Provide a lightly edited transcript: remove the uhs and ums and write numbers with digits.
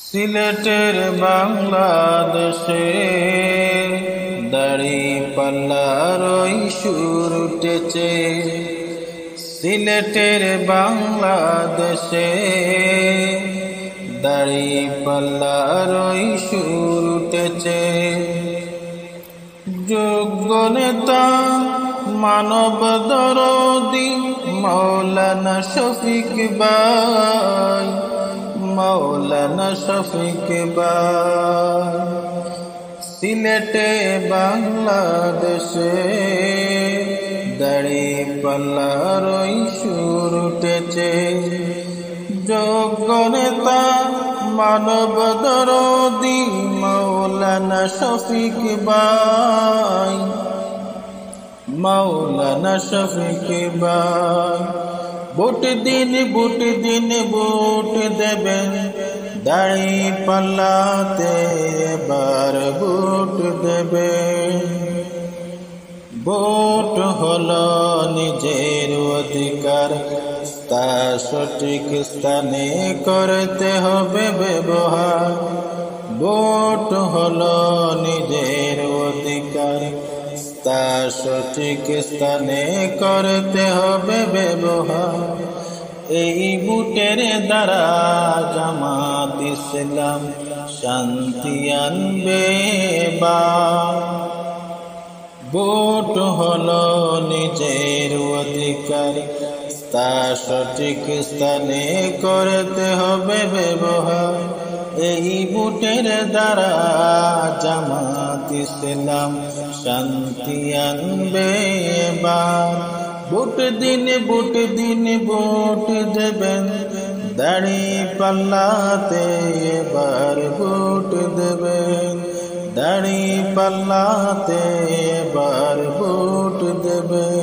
সিলেটের বাংলাদেশে দাঁড়িপাল্লার ওই সুর উঠেছে। সিলেটের বাংলাদেশে দাঁড়িপাল্লার ওই সুর উঠেছে। যোগ্য নেতা মানব দরদি মাওলানা শফিক ভাই, মাওলানা শফিক ভাই। সিলেটে বাংলাদেশে দাঁড়িপাল্লার ওই সুর উঠেছে। যোগ্য নেতা মানব দরদি মাওলানা শফিক ভাই, মাওলানা শফিক ভাই। ভোট দিন ভোট দিন ভোট দেবেন দাঁড়িপাল্লাতে, এবার ভোট দেবেন। ভোট হলো নিজের অধিকার, তা সঠিক স্থানে করতে হবে ব্যবহার। ভোট হলো নিজের অধিকার, তা সঠিক স্থানে করতে হবে ব্যবহার। এই ভোটের দ্বারা জামাত ইসলাম শান্তি আনবে বা। ভোট হলো নিজের অধিকার, তা সঠিক স্থানে করতে হবে ব্যবহার। এই ভোটের দ্বারা জামাত ইসলাম শান্তি আনবে এবার। ভোট দিন ভোট দিন ভোট দেবেন দাঁড়িপাল্লাতে, এবার ভোট দেবেন দাঁড়িপাল্লাতে, এবার ভোট দেবেন।